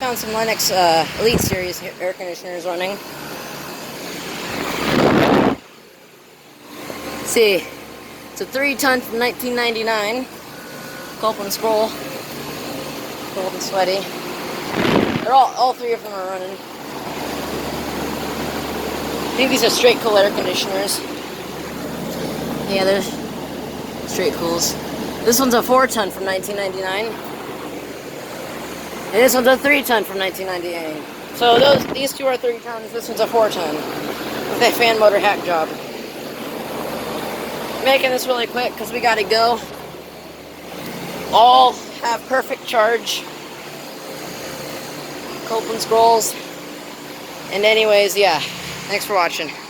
found some Lennox Elite Series air conditioners running. Let's see, it's a 3-ton from 1999. Gulp and Scroll, Cold and Sweaty. They're all three of them are running. I think these are straight cool air conditioners. Yeah, they're straight cools. This one's a 4-ton from 1999. And this one's a 3-ton from 1998. So these two are 3 tons. This one's a 4-ton with a fan motor hack job. Making this really quick because we gotta go. All have perfect charge. Gulp and Scrolls. And anyways, yeah. Thanks for watching.